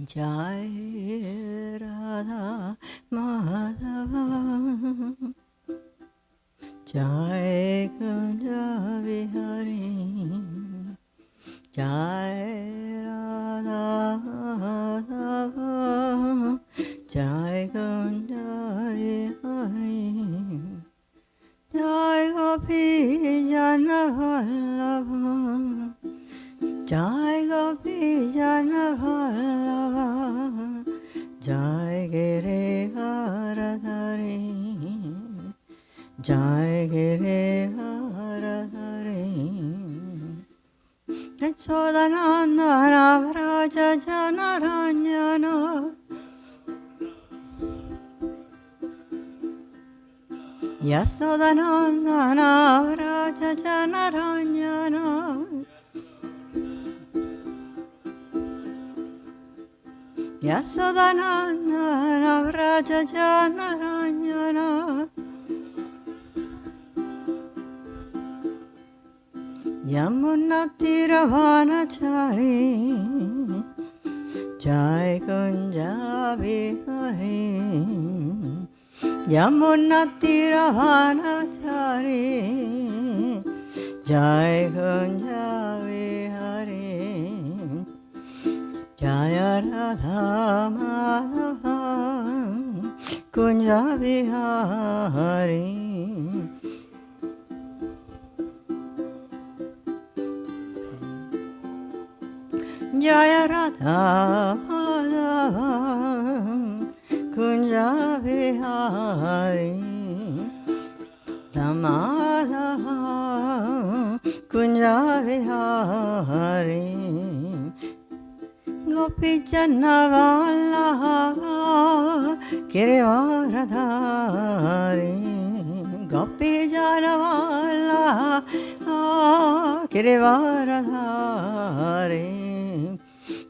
Jai Radha Madhava Jai Kunja Vihari Jai Radha Madhava Jai Kunja Vihari Jai Gopi Jana Vallabha Jai Gopi Jana Vallabha Jai Giri Haradhari Jai Giri Haradhari Yasodanandana Vraja Janaranjana Yasodanandana Vraja Janaranjana Yasodanandana Vraja Janaranjana Yamunatiravanachari Jai Kunja Vihari Yamunatiravanachari Jai Kunja Vihari Jaya Radha Madhava Kunja Vihari Jaya Radha Madhava Kunja Vihari Damadhava Kunja Vihari Gopi Jana Vallabha Girivaradhari Gopi Jana Vallabha Girivaradhari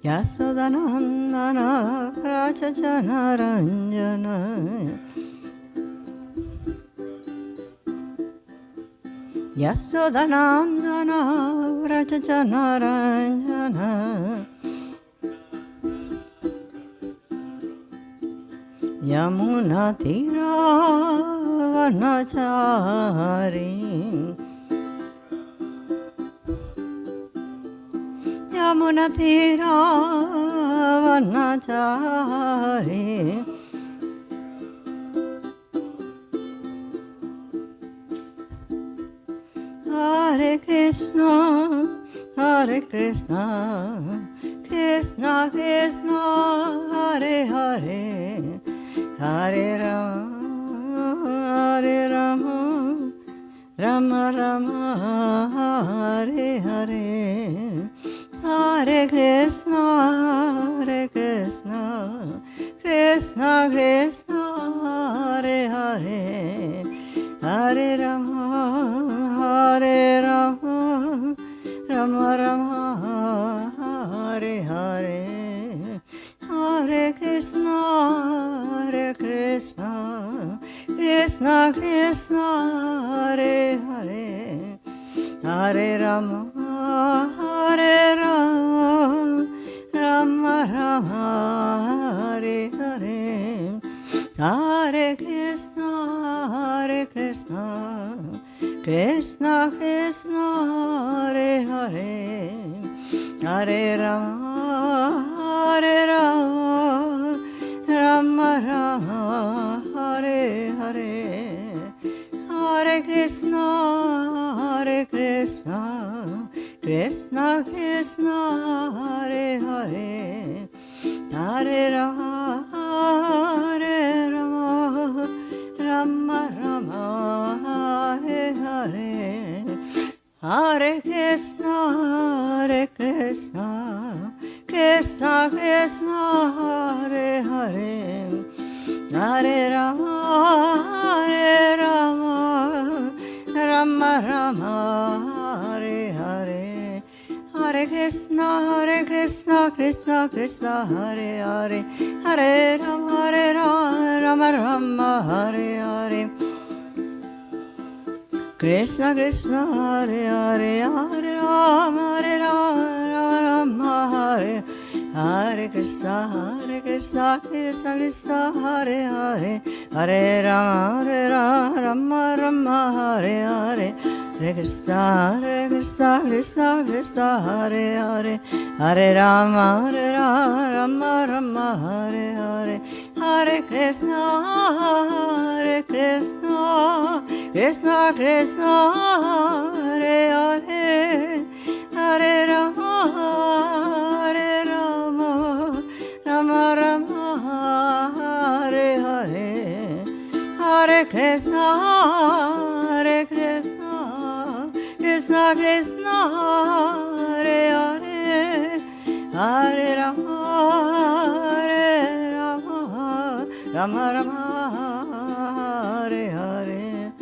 Yasodanandana Vraja Janaranjana Yasodanandana Vraja Janaranjana Yamuna Tiravanachari Yamuna Tiravanachari Hare Krishna Hare Krishna Krishna Krishna Hare Hare Hare Rama Rama Rama Hare Hare Hare Krishna Krishna Krishna Hare Hare Hare Rama Rama Rama Hare Hare Hare Krishna Krishna Krishna Hare Hare Hare Rama Rama Rama Hare Hare Hare Krishna Krishna Krishna Hare Hare Hare Rama Rama Rama Hare Hare Hare Krishna Krishna Krishna Hare Hare Hare Rama Rama Rama Hare Hare Hare Krishna Krishna Krishna Hare Hare Hare Rama Rama Rama Hare Hare Hare Krishna Krishna Krishna Hare Hare Hare Rama Rama Hare Hare Krishna Krishna Hare Hare Hare Rama Rama Hare Hare Krishna, Krishna Krishna, Hare Hare, Hare Rama, Rama Rama, Hare Hare, Hare Krishna, Krishna Krishna, Hare Hare, Hare Rama, Rama Rama, Hare Hare, Hare Krishna, Krishna Krishna, Hare Hare, Hare Rama, Rama Rama, Hare Hare, Hare Krishna, Krishna Krishna, Hare Hare, Hare Rama, Rama Rama, Hare Hare.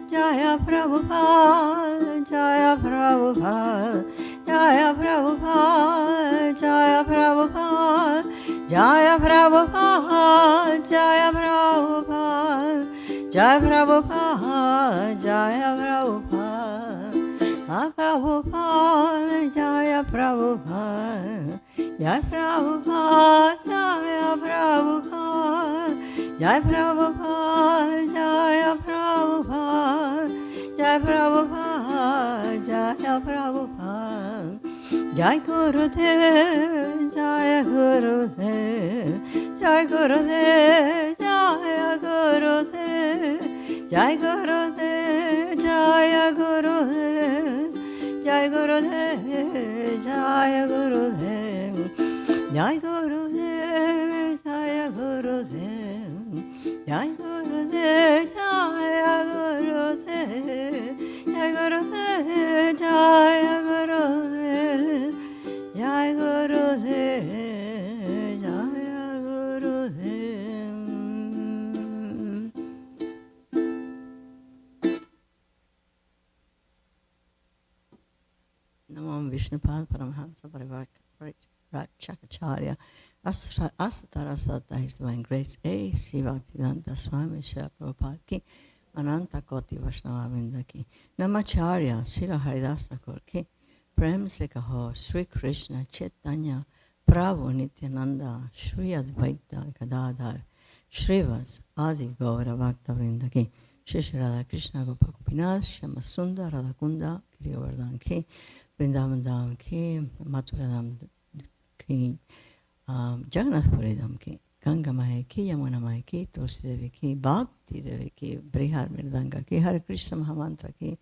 Jaya Prabhupada, Jaya Prabhupada, Jaya Prabhupada, Jaya Prabhupada, Jaya Prabhupada, Jaya Prabhupada, Jaya Prabhupada, Jaya Prabhupada, Prabhupada, Jaya Prabhupada, Jaya Prabhupada, Jaya Prabhupada, Jai Prabhupada, Jaya Prabhupada, Jai Prabhupada, Jaya Prabhupada, Jai Gurudev, Jaya Gurudev, Jai Gurudev, Jaya Gurudev, Jai Gurudev, Jaya Gurudev, Jai Gurudev, Jaya Gurudev, Jai Gurudev, Jaya Gurudev. Jai Gurudev, Jaya Gurudev, Jai Gurudev, Jaya Gurudev, Jai Gurudev, Jaya Gurudev. Namo Vishnupad Paramahansa Parivakacharya Asatarasata His Divine Grace A. Sivaktivedanta Swami Srila Prabhupada Ki Ananta Koti Vaishnava Vrinda Ki Namacharya Srila Haridas Thakur Ki Prem Se Kaho Sri Krishna Chaitanya Prabhu Nityananda Shri Advaita Gadadhar Shrivas Adi Gaura Bhakta Vrinda Ki Shri Shri Radha Krishna Gopakupinath Shama Sundar Radhakunda Giri Govardhan Ki Vrindavan Dham Ki Mathura Dham Ki Jagannath Puri Dham Ki Ganga Maya Ki Yamuna Maya Ki Tulsi Devi Ki Bhakti Devi Ki Brihar Mirdanga Ki Hare Krishna Mahamantra Ki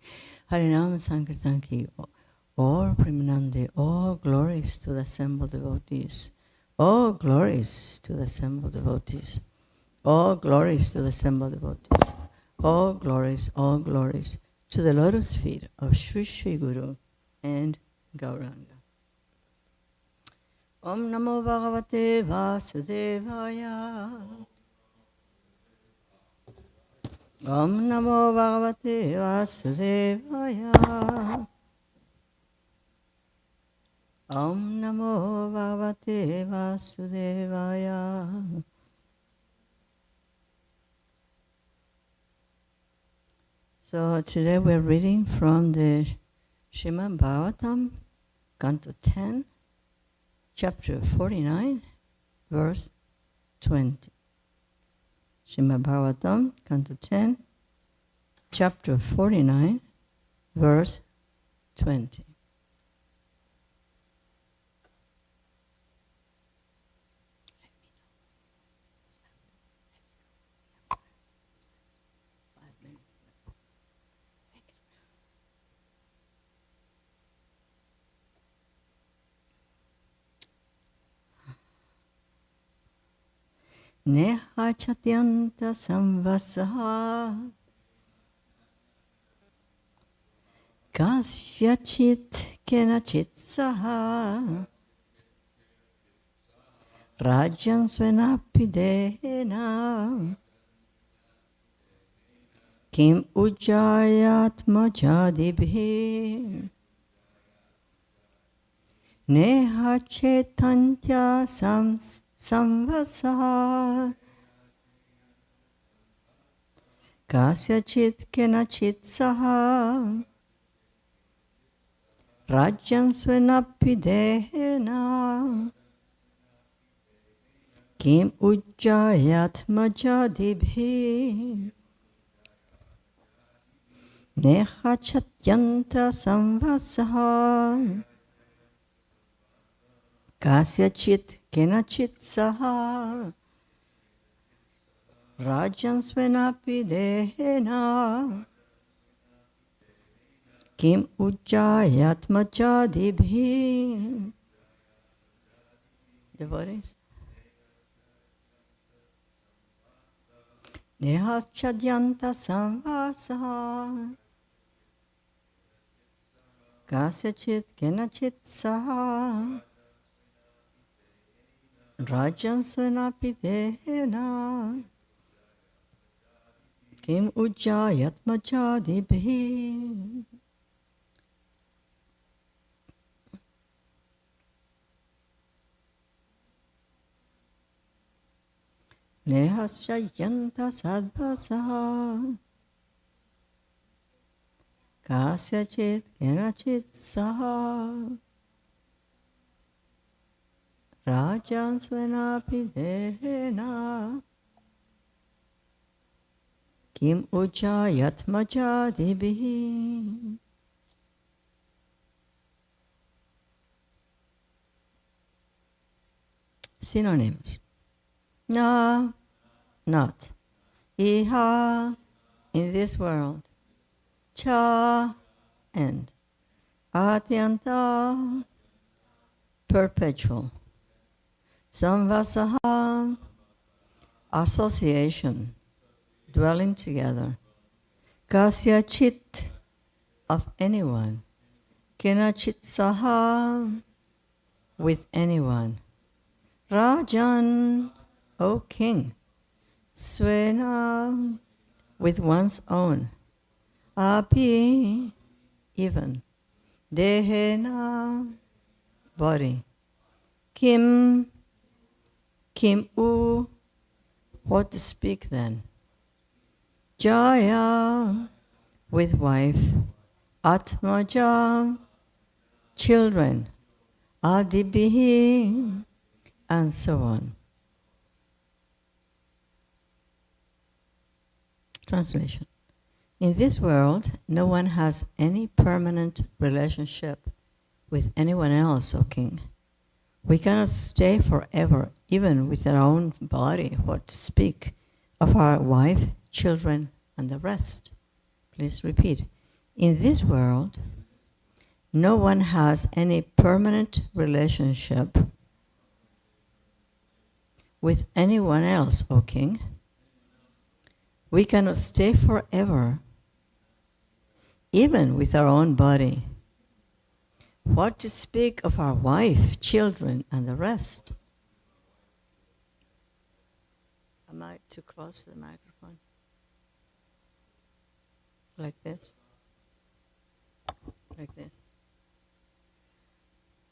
Hare Nam Sankirtan Ki All Premanande, all glories to the assembled devotees, all glories to the assembled devotees, all glories to the assembled devotees, all glories to the lotus feet of Sri Sri Guru and Gauranga. Om Namo Bhagavate Vasudevaya. Om Namo Bhagavate Vasudevaya. Om Namo Bhagavate Vasudevaya. So today we're reading from the Srimad Bhagavatam, Canto 10, Chapter 49, verse 20. Srimad Bhagavatam, Canto 10, Chapter 49, verse 20. Neha chatyanta samvasaha kasyachit kenachit saha rajyan svenapidena kim ujayatmajadibhi neha chetantya samvasaha kasyachit kenachit saha rajyan svenapidena Kim ujjayatmajadibhi nehachatyanta samvasaha kasyachit kenachit saha rajansvenapi dehena kim ujjayatmajadibhi. Devotees. Nehachadyanta samvasaha kasyachit kenachit saha rajansvenapi dehena kim ujjayatmajadibhi. Nehasyayanta sadvasaha kasyachit kenachit saha rajansvenapi dehena kim ujjayatmajadibhi. Synonyms. Na, not. Iha, in this world. Cha, end. Atyanta, perpetual. Samvasaha, association, dwelling together. Kasya chit, of anyone. Kenachit saha, with anyone. Rajan, O king. Svena, with one's own. Api, even. Dehena, body. Kim, u, what to speak then? Jaya, with wife. Atmaja, children. Adibihi, and so on. Translation. In this world, no one has any permanent relationship with anyone else, O king. We cannot stay forever, even with our own body, what to speak of our wife, children, and the rest. Please repeat. In this world, no one has any permanent relationship with anyone else, O king. We cannot stay forever, even with our own body. What to speak of our wife, children, and the rest? Am I too close to the microphone? Like this? Like this?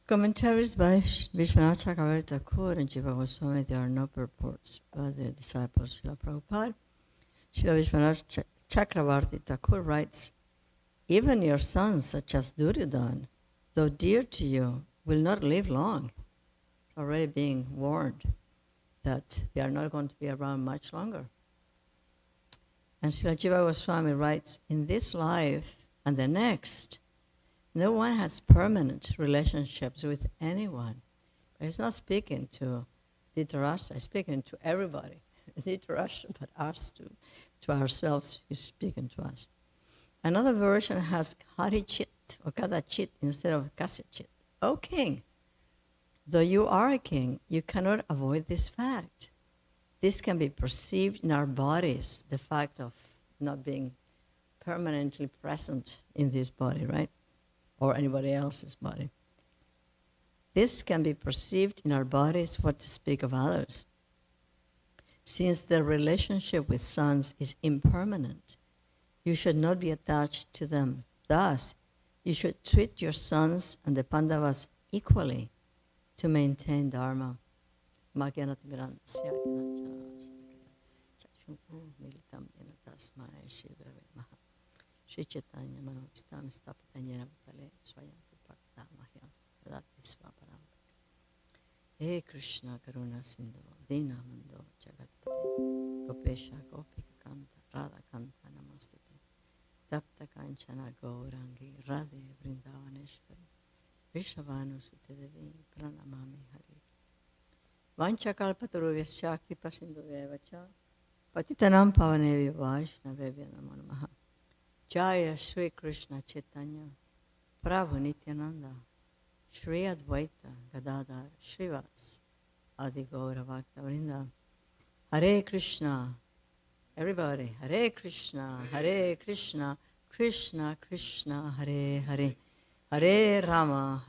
Commentaries by Vishwanath Chakravarti Thakur and Jiva Goswami, there are no purports by the disciples Srila Prabhupada. Srila Vishwanath Chakravarti Thakur writes, even your sons, such as Duryodhana, though dear to you, will not live long. It's already being warned that they are not going to be around much longer. And Srila Jiva Goswami writes, in this life and the next, no one has permanent relationships with anyone. But he's not speaking to Dhritarashtra, he's speaking to everybody. Dhritarashtra, but us too. To ourselves, he's speaking to us. Another version has Hari-chit or Kadachit instead of Kasyachit. O king, though you are a king, you cannot avoid this fact. This can be perceived in our bodies, the fact of not being permanently present in this body, right? Or anybody else's body. This can be perceived in our bodies, what to speak of others. Since the relationship with sons is impermanent, you should not be attached to them. Thus, you should treat your sons and the Pandavas equally to maintain Dharma. Hey Krishna Karuna Sindhu, Dinamando Jagatpati Gopesha Gopika Kanta Radha Kanta Namostute Tapta Kanchana Gaurangi Radhe Vrindavaneshwari Vishavanu Sutadevi Pranamami Hari Vanchakalpataruvyaschakti Pasinduvevacha Patitanam Pavanevya Vaishnavevya Namo Namaha Jaya Shri Krishna Chaitanya Prabhu Nityananda Shri Advaita Gadadhar Shrivas Adi Gaura Bhakta Vrinda Hare Krishna. Everybody, Hare Krishna, Krishna Krishna, Hare Hare, Hare Rama,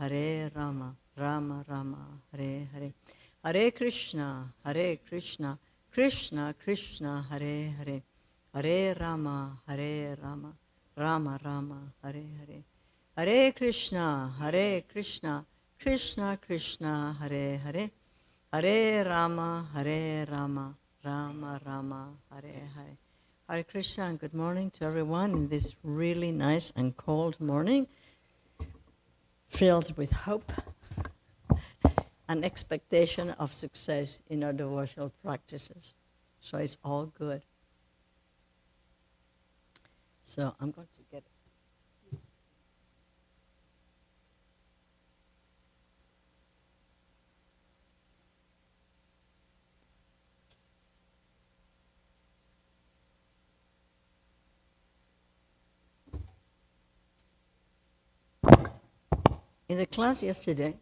Rama Rama, Hare Hare, Hare Krishna, Krishna Krishna, Hare Hare, Hare Rama, Rama Rama, Hare Hare, Hare Krishna, Krishna Krishna, Hare Hare, Hare Rama, Rama Rama, Hare Hare. Hare Krishna and good morning to everyone in this really nice and cold morning, filled with hope and expectation of success in our devotional practices. So it's all good. So I'm going to get it. In the class yesterday,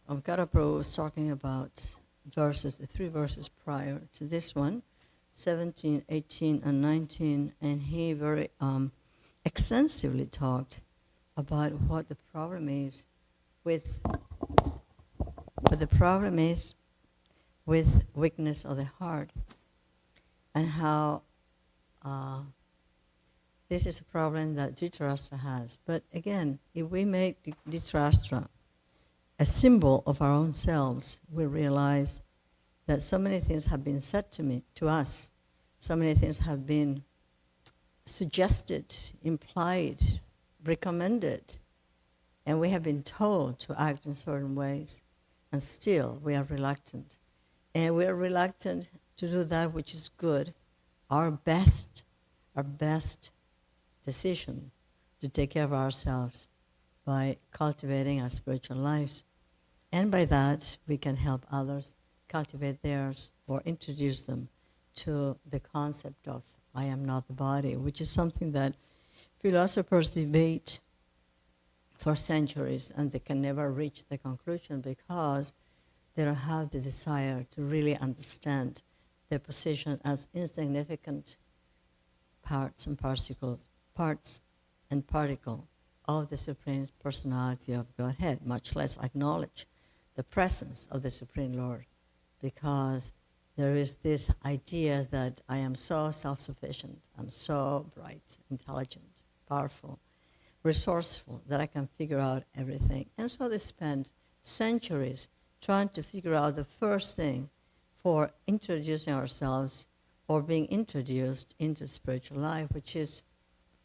Omkara Prabhu was talking about verses, the 3 verses prior to this one, 17, 18, and 19, and he very extensively talked about what the problem is with weakness of the heart, and how this is a problem that Dhritarashtra has. But again, if we make Dhritarashtra a symbol of our own selves, we realize that so many things have been said to us, so many things have been suggested, implied, recommended, and we have been told to act in certain ways, and still we are reluctant. And we are reluctant to do that which is good, our best decision to take care of ourselves by cultivating our spiritual lives. And by that, we can help others cultivate theirs or introduce them to the concept of I am not the body, which is something that philosophers debate for centuries, and they can never reach the conclusion because they don't have the desire to really understand their position as insignificant parts and particles of the Supreme Personality of Godhead, much less acknowledge the presence of the Supreme Lord, because there is this idea that I am so self-sufficient, I'm so bright, intelligent, powerful, resourceful, that I can figure out everything. And so they spend centuries trying to figure out the first thing for introducing ourselves or being introduced into spiritual life, which is,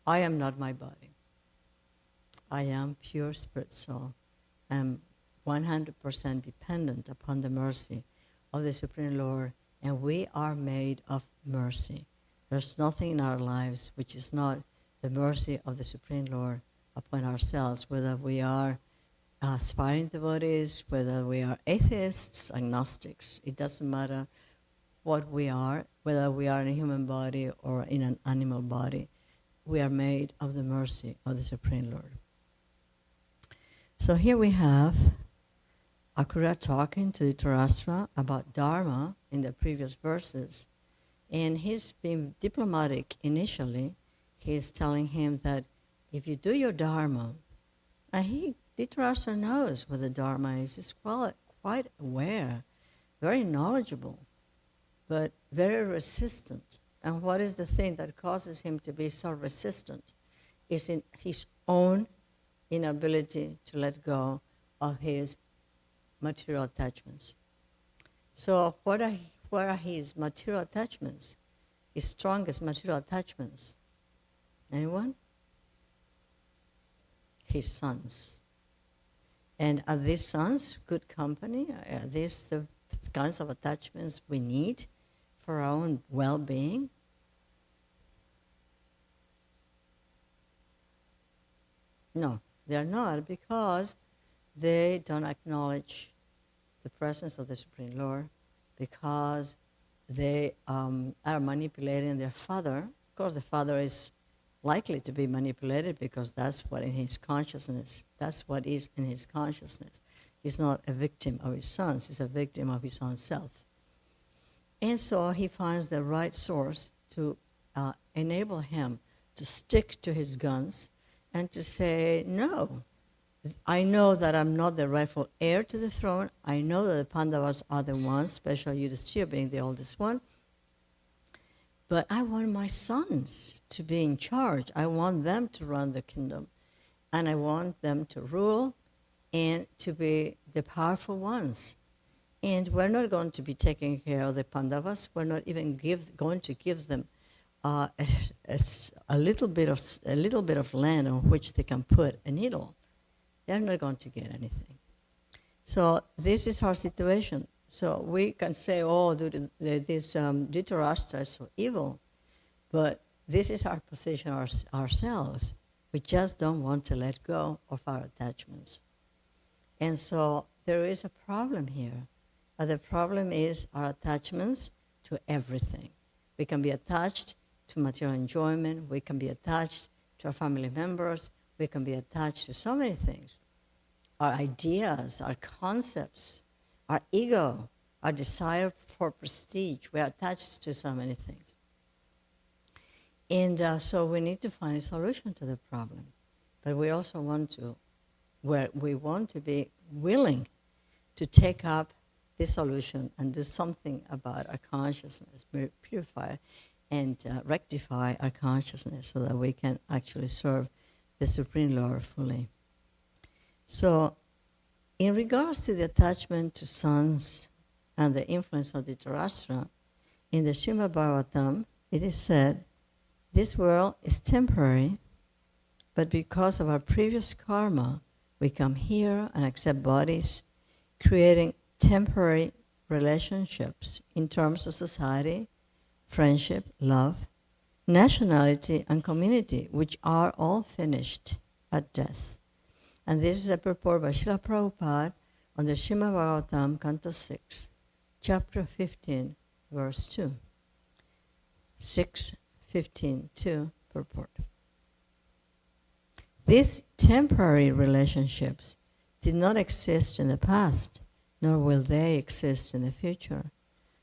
I am not my body. I am pure spirit soul. I am 100% dependent upon the mercy of the Supreme Lord, and we are made of mercy. There's nothing in our lives which is not the mercy of the Supreme Lord upon ourselves, whether we are aspiring devotees, whether we are atheists, agnostics. It doesn't matter what we are, whether we are in a human body or in an animal body. We are made of the mercy of the Supreme Lord. So here we have Akura talking to Dhritarashtra about Dharma in the previous verses. And he's being diplomatic initially. He's telling him that if you do your Dharma, and Dhritarashtra knows what the Dharma is. He's quite aware, very knowledgeable, but very resistant. And what is the thing that causes him to be so resistant? Is in his own inability to let go of his material attachments. So what are his material attachments? His strongest material attachments? Anyone? His sons. And are these sons good company? Are these the kinds of attachments we need for our own well-being? No, they are not, because they don't acknowledge the presence of the Supreme Lord, because they are manipulating their father. Of course, the father is likely to be manipulated because that's what in his consciousness, that's what is in his consciousness. He's not a victim of his sons, he's a victim of his own self. And so he finds the right source to enable him to stick to his guns and to say, no, I know that I'm not the rightful heir to the throne. I know that the Pandavas are the ones, especially Yudhishthira being the oldest one. But I want my sons to be in charge. I want them to run the kingdom. And I want them to rule and to be the powerful ones. And we're not going to be taking care of the Pandavas. We're not even going to give them a little bit of land on which they can put a needle. They're not going to get anything. So this is our situation. So we can say, oh, this Dhritarashtra is so evil, but this is our position ourselves. We just don't want to let go of our attachments. And so there is a problem here. The problem is our attachments to everything. We can be attached to material enjoyment. We can be attached to our family members. We can be attached to so many things. Our ideas, our concepts, our ego, our desire for prestige. We are attached to so many things. And so we need to find a solution to the problem. But we also want to be willing to take up this solution and do something about our consciousness, purify and rectify our consciousness so that we can actually serve the Supreme Lord fully. So, in regards to the attachment to sons and the influence of the Dhritarashtra, in the Srimad Bhagavatam, it is said, this world is temporary, but because of our previous karma, we come here and accept bodies, creating temporary relationships in terms of society, friendship, love, nationality, and community, which are all finished at death. And this is a purport by Srila Prabhupada on the Srimad Bhagavatam, Canto 6, Chapter 15, Verse 2. 6:15:2 purport. These temporary relationships did not exist in the past, nor will they exist in the future.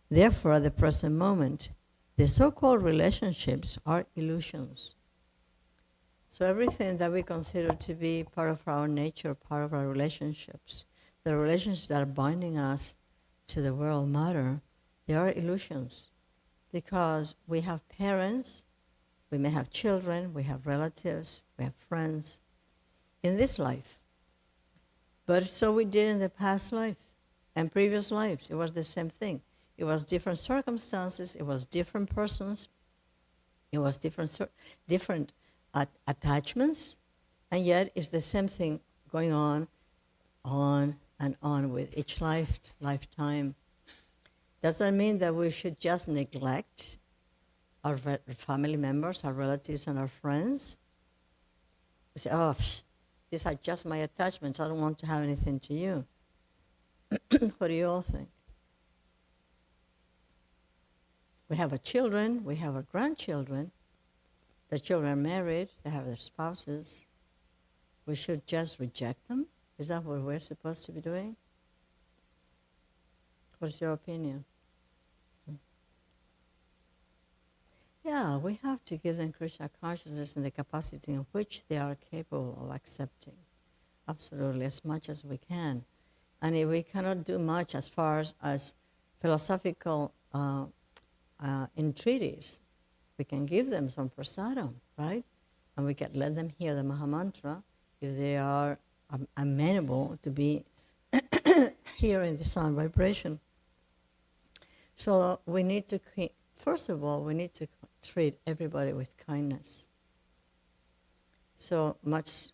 Therefore, at the present moment, the so-called relationships are illusions. So everything that we consider to be part of our nature, part of our relationships, the relationships that are binding us to the world matter, they are illusions. Because we have parents, we may have children, we have relatives, we have friends in this life. But so we did in the past life and previous lives. It was the same thing. It was different circumstances, it was different persons, it was different attachments, and yet it's the same thing going on and on with each lifetime. Does that mean that we should just neglect our family members, our relatives, and our friends? We say, oh, these are just my attachments. I don't want to have anything to you. What do you all think? We have our children, we have our grandchildren. The children are married, they have their spouses. We should just reject them? Is that what we're supposed to be doing? What's your opinion? Yeah, we have to give them Krishna consciousness and the capacity in which they are capable of accepting. Absolutely, as much as we can. And if we cannot do much as far as philosophical entreaties, we can give them some prasadam, right? And we can let them hear the Mahamantra if they are amenable to be hearing the sound vibration. So we need to, first of all, we need to treat everybody with kindness. So much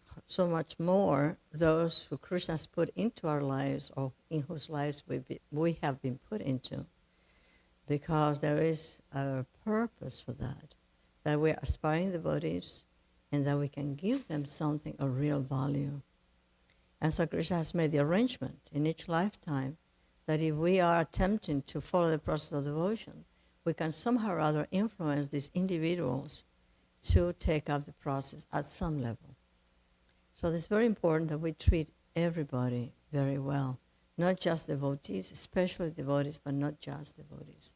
more those who Krishna has put into our lives, or in whose lives we have been put into, because there is a purpose for that we are aspiring devotees, and that we can give them something of real value. And so Krishna has made the arrangement in each lifetime that if we are attempting to follow the process of devotion, we can somehow or other influence these individuals to take up the process at some level. So it's very important that we treat everybody very well, not just devotees, especially devotees, but not just devotees.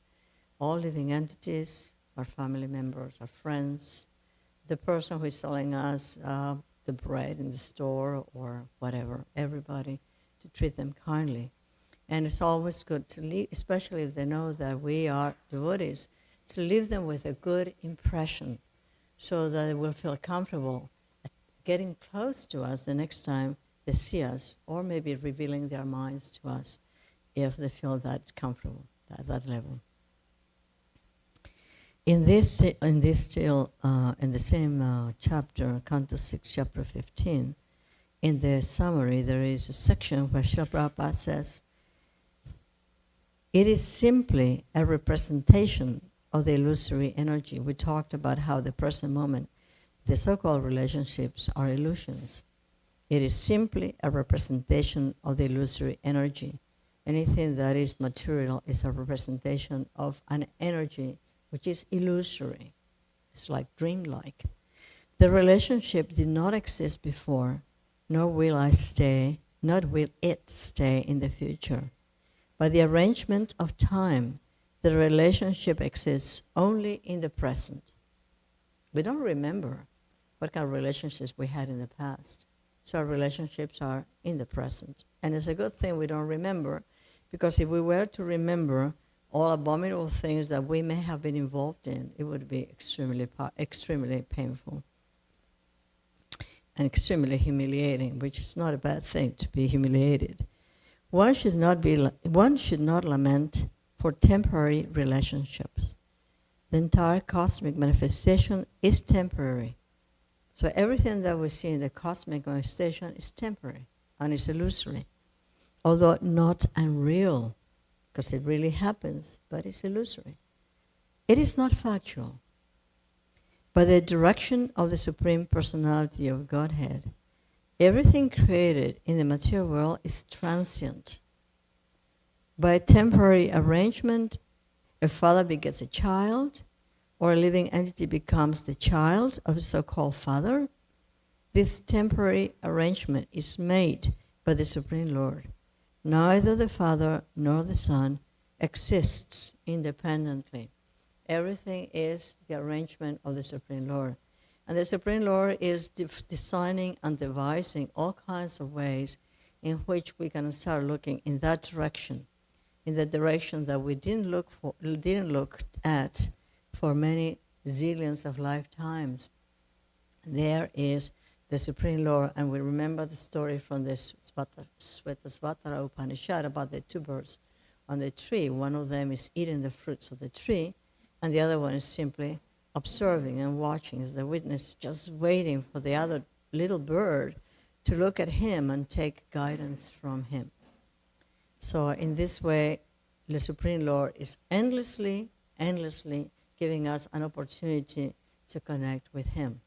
All living entities, our family members, our friends, the person who is selling us the bread in the store or whatever, everybody, to treat them kindly. And it's always good to leave, especially if they know that we are devotees, to leave them with a good impression so that they will feel comfortable getting close to us the next time they see us, or maybe revealing their minds to us if they feel that comfortable at that level. In the same chapter, Canto 6, chapter 15, in the summary, there is a section where Srila Prabhupada says, it is simply a representation of the illusory energy. We talked about how the present moment, the so-called relationships are illusions. It is simply a representation of the illusory energy. Anything that is material is a representation of an energy which is illusory. It's like dreamlike. The relationship did not exist before, nor will it stay in the future. By the arrangement of time, the relationship exists only in the present. We don't remember what kind of relationships we had in the past. So our relationships are in the present. And it's a good thing we don't remember, because if we were to remember all abominable things that we may have been involved in, it would be extremely painful and extremely humiliating, which is not a bad thing to be humiliated. One should not lament for temporary relationships. The entire cosmic manifestation is temporary. So everything that we see in the cosmic manifestation is temporary and is illusory, although not unreal, because it really happens, but it's illusory. It is not factual. By the direction of the Supreme Personality of Godhead, everything created in the material world is transient. By a temporary arrangement, a father begets a child, or a living entity becomes the child of a so-called father. This temporary arrangement is made by the Supreme Lord. Neither the Father nor the Son exists independently. Everything is the arrangement of the Supreme Lord. And the Supreme Lord is designing and devising all kinds of ways in which we can start looking in that direction, in the direction that we didn't look at for many zillions of lifetimes. There is the Supreme Lord, and we remember the story from the Svetasvatara Upanishad about the two birds on the tree. One of them is eating the fruits of the tree, and the other one is simply observing and watching as the witness, just waiting for the other little bird to look at him and take guidance from him. So in this way, the Supreme Lord is endlessly giving us an opportunity to connect with him.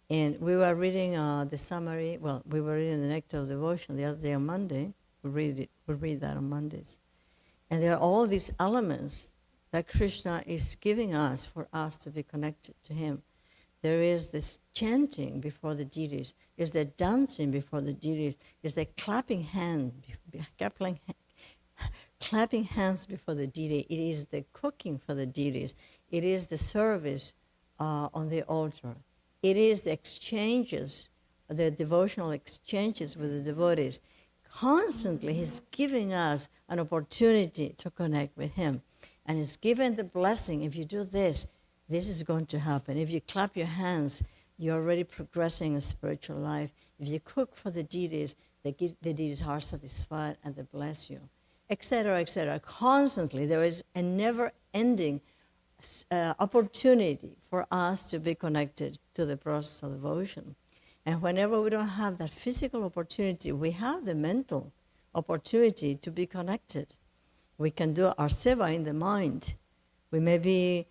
And we were reading the summary, we were reading the Nectar of Devotion the other day on Monday. We read that on Mondays. And there are all these elements that Krishna is giving us for us to be connected to him. There is this chanting before the deities, is the dancing before the deities, is the clapping hands before the deity, it is the cooking for the deities, it is the service on the altar. It is the exchanges, the devotional exchanges with the devotees. Constantly, he's giving us an opportunity to connect with him. And he's given the blessing, if you do this, this is going to happen. If you clap your hands, you're already progressing in spiritual life. If you cook for the deities, the deities are satisfied and they bless you, etc., etc. Constantly, there is a never-ending opportunity for us to be connected to the process of devotion. And whenever we don't have that physical opportunity, we have the mental opportunity to be connected. We can do our seva in the mind. We may be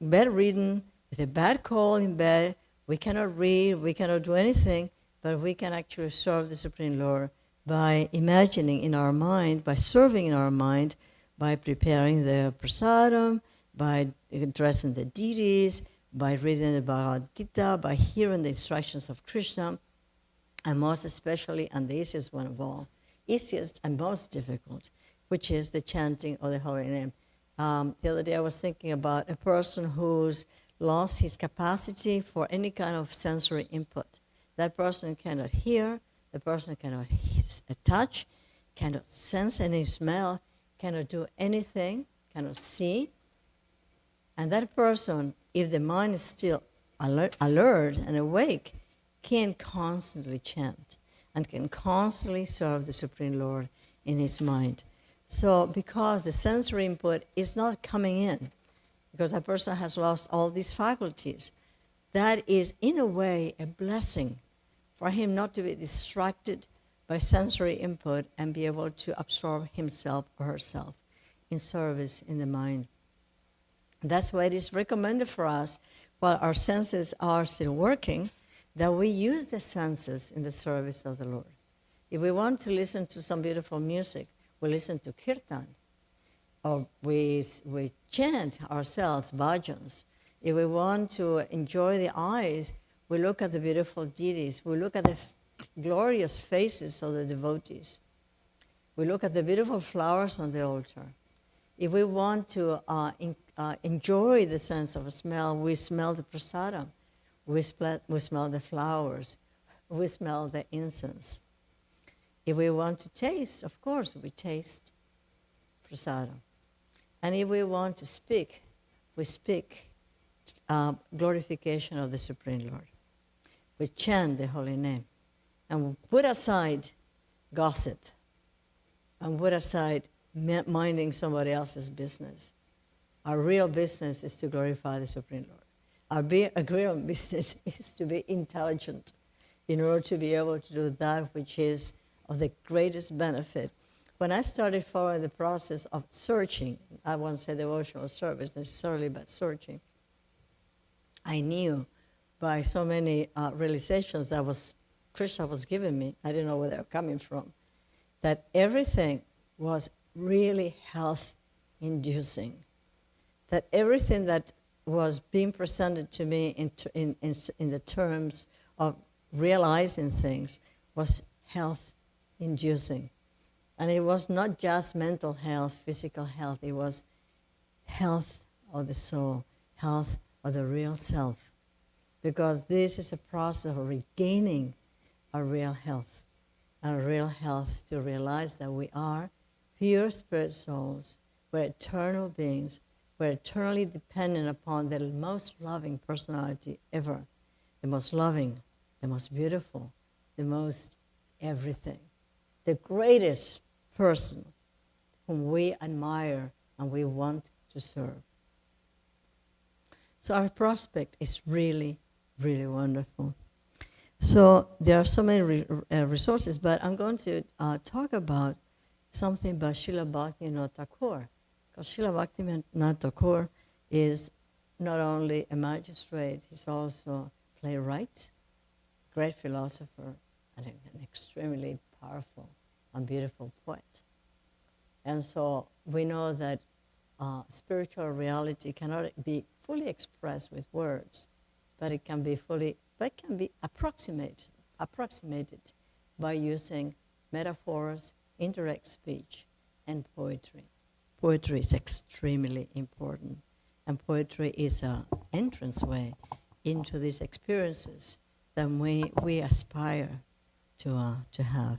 bedridden with a bad cold in bed. We cannot read, we cannot do anything, but we can actually serve the Supreme Lord by imagining in our mind, by serving in our mind, by preparing the prasadam, by addressing the deities, by reading the Bhagavad Gita, by hearing the instructions of Krishna, and most especially, and the easiest one of all, easiest and most difficult, which is the chanting of the holy name. The other day I was thinking about a person who's lost his capacity for any kind of sensory input. That person cannot hear, the person cannot touch, cannot sense any smell, cannot do anything, cannot see. And that person, if the mind is still alert and awake, can constantly chant and can constantly serve the Supreme Lord in his mind. So because the sensory input is not coming in, because that person has lost all these faculties, that is in a way a blessing for him not to be distracted by sensory input and be able to absorb himself or herself in service in the mind. That's why it is recommended for us, while our senses are still working, that we use the senses in the service of the Lord. If we want to listen to some beautiful music, we listen to kirtan, or we chant ourselves bhajans. If we want to enjoy the eyes, we look at the beautiful deities. We look at the glorious faces of the devotees. We look at the beautiful flowers on the altar. If we want to enjoy the sense of a smell, we smell the prasadam. We smell the flowers. We smell the incense. If we want to taste, of course, we taste prasadam. And if we want to speak, we speak glorification of the Supreme Lord. We chant the holy name. And we put aside gossip. And put aside minding somebody else's business. Our real business is to glorify the Supreme Lord. Our real business is to be intelligent in order to be able to do that which is of the greatest benefit. When I started following the process of searching, I won't say devotional service necessarily, but searching, I knew by so many realizations that Krishna was giving me, I didn't know where they were coming from, that everything was really health-inducing. That everything that was being presented to me in the terms of realizing things was health-inducing. And it was not just mental health, physical health, it was health of the soul, health of the real self. Because this is a process of regaining our real health. Our real health to realize that we are pure spirit souls, we're eternal beings, we're eternally dependent upon the most loving personality ever, the most loving, the most beautiful, the most everything, the greatest person whom we admire and we want to serve. So our prospect is really, really wonderful. So there are so many resources, but I'm going to talk about something by Srila Bhaktivinoda Thakur. Because Srila Bhaktivinoda Thakur is not only a magistrate, he's also a playwright, great philosopher, and an extremely powerful and beautiful poet. And so we know that spiritual reality cannot be fully expressed with words, but it can be approximated by using metaphors, indirect speech, and poetry. Poetry is extremely important, and poetry is an entranceway into these experiences that we aspire to have.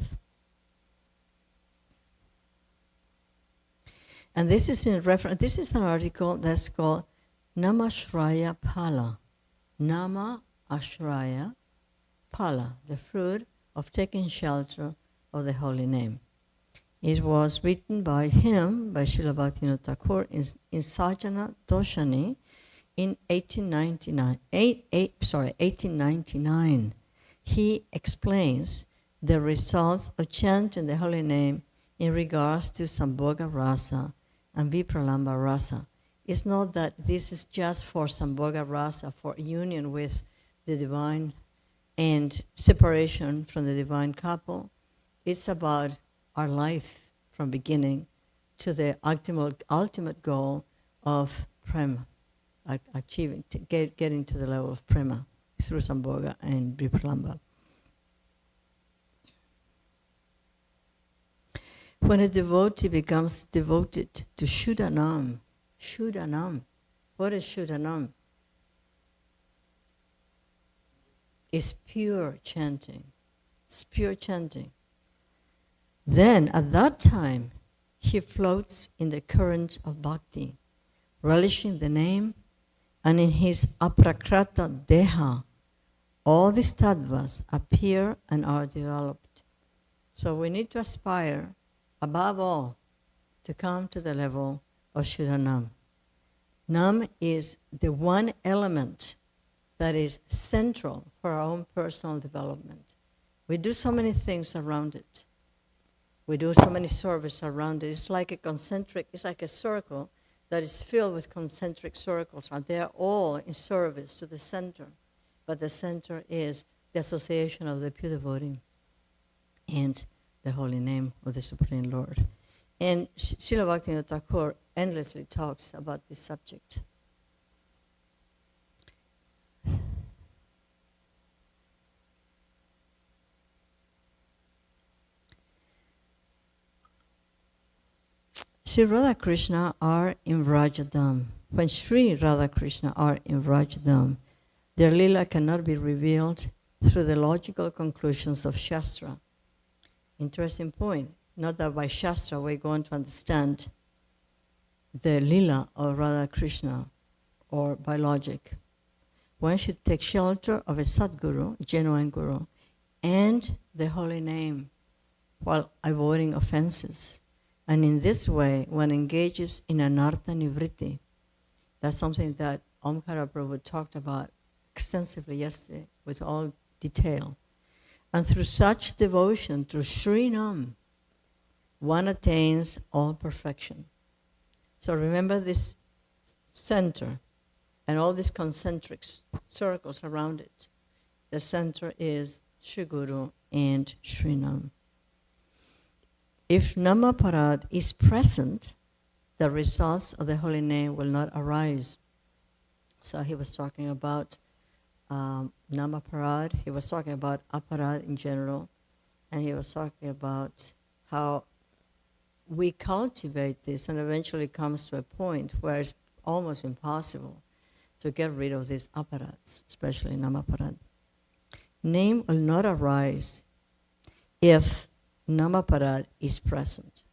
And this is in reference. This is an article that's called Nama Ashraya Phala. Nama Ashraya Phala, the fruit of taking shelter of the holy name. It was written by him, by Srila Bhaktivinoda Thakur, in Sajjana Doshani in 1899. He explains the results of chanting the holy name in regards to Sambhoga Rasa and Vipralamba Rasa. It's not that this is just for Sambhoga Rasa, for union with the divine and separation from the divine couple. It's about our life from beginning to the ultimate goal of prema, achieving, getting to the level of prema through Sambhoga and Vipralamba. When a devotee becomes devoted to Shuddhanam, what is Shuddhanam? It's pure chanting. It's pure chanting. Then, at that time, he floats in the current of bhakti, relishing the name, and in his aprakrata deha, all these tattvas appear and are developed. So we need to aspire, above all, to come to the level of Shuddhanam. Nam is the one element that is central for our own personal development. We do so many things around it. We do so many service around it. It's like a circle that is filled with concentric circles, and they're all in service to the center. But the center is the association of the pure devotee and the holy name of the Supreme Lord. And Srila Bhaktivinoda Thakur endlessly talks about this subject. Sri Radha Krishna are in Vrajadam. When Sri Radha Krishna are in Vrajadam, their lila cannot be revealed through the logical conclusions of Shastra. Interesting point. Not that by Shastra we're going to understand the lila of Radha Krishna or by logic. One should take shelter of a Sadguru, genuine Guru, and the holy name while avoiding offenses. And in this way, one engages in anartha nivritti. That's something that Omkara Prabhu talked about extensively yesterday with all detail. And through such devotion, through Srinam, one attains all perfection. So remember this center and all these concentric circles around it. The center is Sri Guru and Srinam. If Namaparad is present, the results of the holy name will not arise. So he was talking about Namaparad, he was talking about Aparad in general, and he was talking about how we cultivate this and eventually comes to a point where it's almost impossible to get rid of these aparads, especially Namaparad. Name will not arise if Namaparad is present.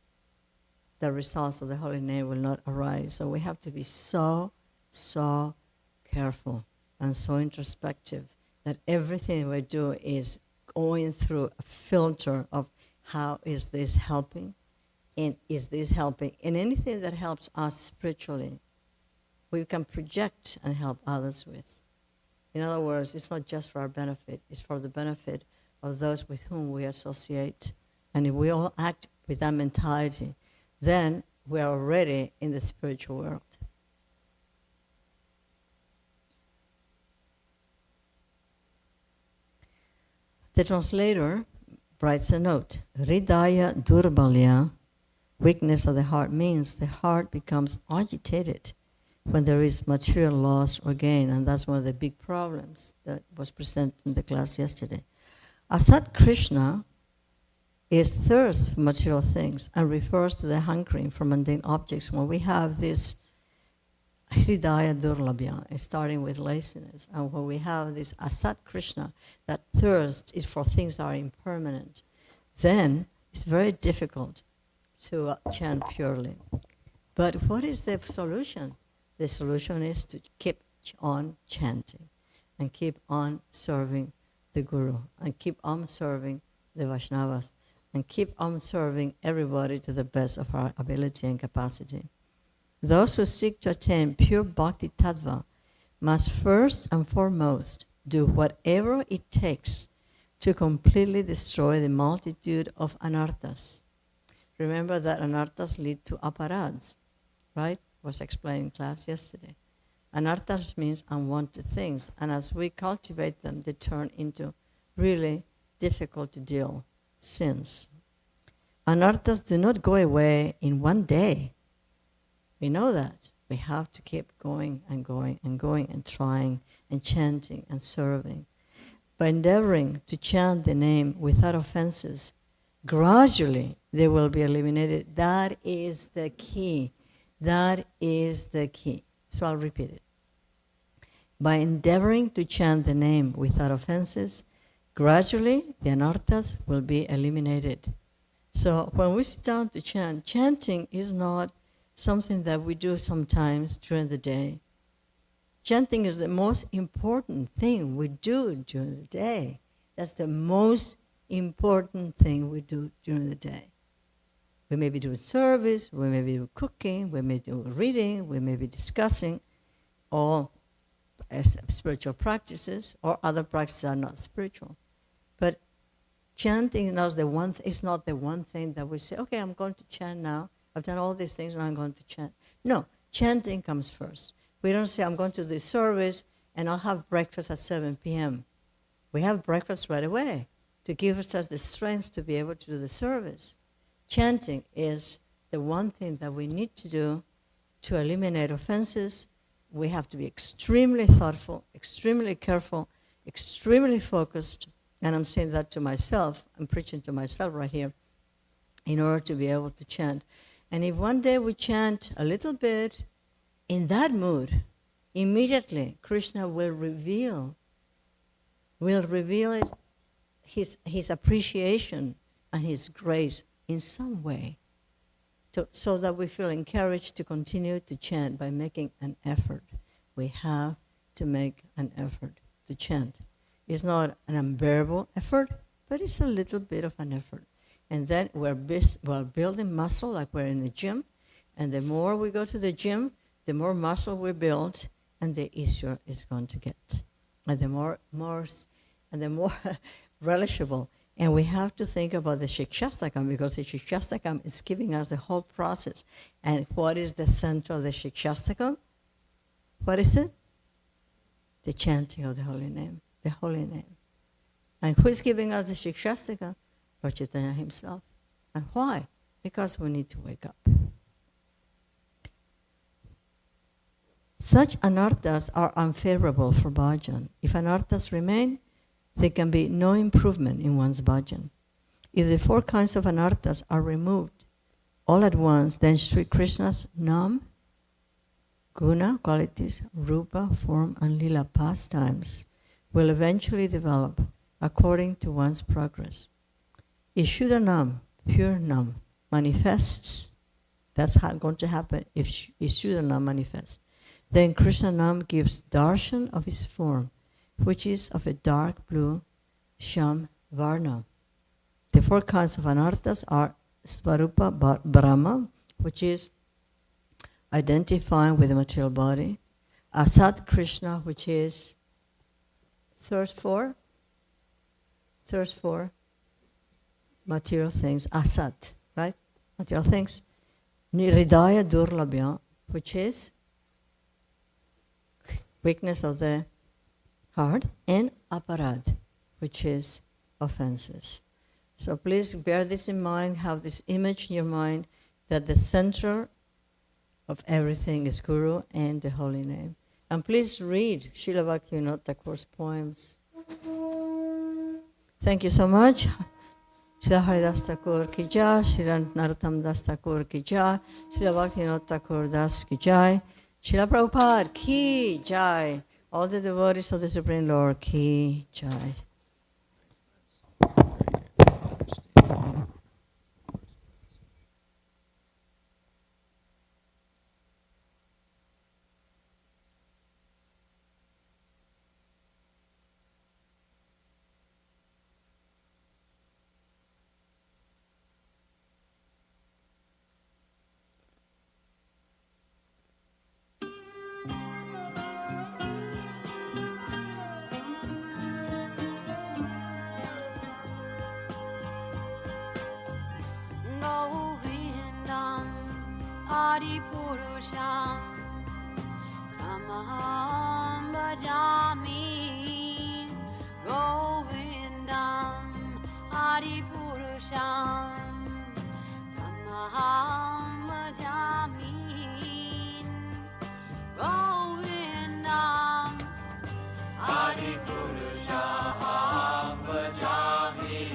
The results of the holy name will not arise. So we have to be so careful and so introspective that everything we do is going through a filter of how is this helping, and is this helping. And anything that helps us spiritually, we can project and help others with. In other words, it's not just for our benefit, it's for the benefit of those with whom we associate. And if we all act with that mentality, then we are already in the spiritual world. The translator writes a note. Hridaya durbalya, weakness of the heart, means the heart becomes agitated when there is material loss or gain, and that's one of the big problems that was presented in the class yesterday. Asat Krishna is thirst for material things and refers to the hankering for mundane objects. When we have this Hridaya Durlabhya, starting with laziness, and when we have this Asat Krishna, that thirst is for things that are impermanent, then it's very difficult to chant purely. But what is the solution? The solution is to keep on chanting and keep on serving the Guru and keep on serving the Vaishnavas and keep on serving everybody to the best of our ability and capacity. Those who seek to attain pure bhakti tattva must first and foremost do whatever it takes to completely destroy the multitude of anarthas. Remember that anarthas lead to aparads, right? Was explained in class yesterday. Anarthas means unwanted things, and as we cultivate them, they turn into really difficult to deal sins. Anarthas do not go away in one day. We know that. We have to keep going and going and going and trying and chanting and serving. By endeavoring to chant the name without offenses, gradually they will be eliminated. That is the key. That is the key. So I'll repeat it. By endeavoring to chant the name without offenses, gradually the anarthas will be eliminated. So when we sit down to chant, chanting is not something that we do sometimes during the day. Chanting is the most important thing we do during the day. That's the most important thing we do during the day. We may be doing service, we may be doing cooking, we may be doing reading, we may be discussing all spiritual practices, or other practices are not spiritual. But chanting is not the one thing that we say, okay, I'm going to chant now. I've done all these things and I'm going to chant. No, chanting comes first. We don't say, I'm going to do service and I'll have breakfast at 7 p.m. We have breakfast right away to give us the strength to be able to do the service. Chanting is the one thing that we need to do to eliminate offenses. We have to be extremely thoughtful, extremely careful, extremely focused. And I'm saying that to myself. I'm preaching to myself right here in order to be able to chant. And if one day we chant a little bit in that mood, immediately Krishna will reveal it, his appreciation and his grace in some way, so that we feel encouraged to continue to chant by making an effort. We have to make an effort to chant. It's not an unbearable effort, but it's a little bit of an effort. And then we're building muscle like we're in the gym. And the more we go to the gym, the more muscle we build, and the easier it's going to get. And the more relishable. And we have to think about the Shikshastakam, because the Shikshastakam is giving us the whole process. And what is the center of the Shikshastakam? What is it? The chanting of the holy name. The holy name. And who is giving us the Shikshastakam? Lord Chaitanya himself. And why? Because we need to wake up. Such anarthas are unfavorable for bhajan. If anarthas remain, there can be no improvement in one's bhajan. If the 4 kinds of anarthas are removed all at once, then Sri Krishna's nam, guna, qualities, rupa, form, and lila pastimes will eventually develop according to one's progress. If Shuddha nam, pure nam, manifests, that's how it's going to happen if Shuddha nam manifests. Then Krishna nam gives darshan of his form, which is of a dark blue sham varna. The 4 kinds of anarthas are Svarupa Brahma, which is identifying with the material body, Asat Krishna, which is thirst for material things, Asat, right? Material things. Niridaya Durlabhya, which is weakness of the heart, and aparad, which is offenses. So please bear this in mind, have this image in your mind that the center of everything is Guru and the holy name. And please read Srila Bhaktivinoda Thakur's poems. Thank you so much. Srila Haridas Thakur ki jai, Srila Narottam Das Thakur ki jai, Srila Bhaktivinoda Thakur Das ki jai, Srila Prabhupada ki jai. All the devotees of the Supreme Lord ki jai. Purusham Tamaham Bhajami Govindam Hari Purusham Tamaham Bhajami Govindam Hari Purusham Bhajami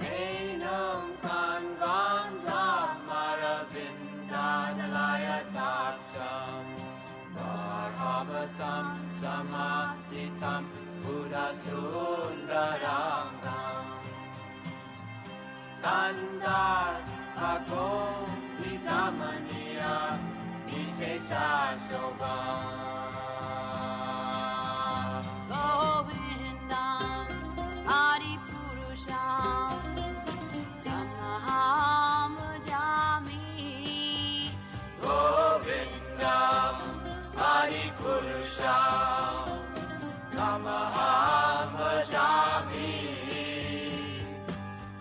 Enam Kanvandam Maravindanalaya Taksham Varhavatam Samasitam Buddha Sundaranam Kandar Bhagom Vidamaniya Vishesha Shobha Govindam Adi Purusham Tamaham Bhajami Govindam Adi Purusham Tamaham Bhajami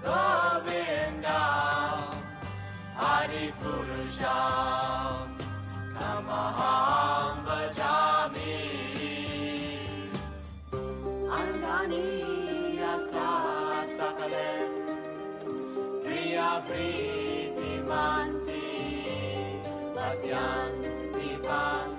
Govindam Adi Purusham Tamaham Bhajami Angani Asa Sakalem Priya Priti Manti Vasyan Dipan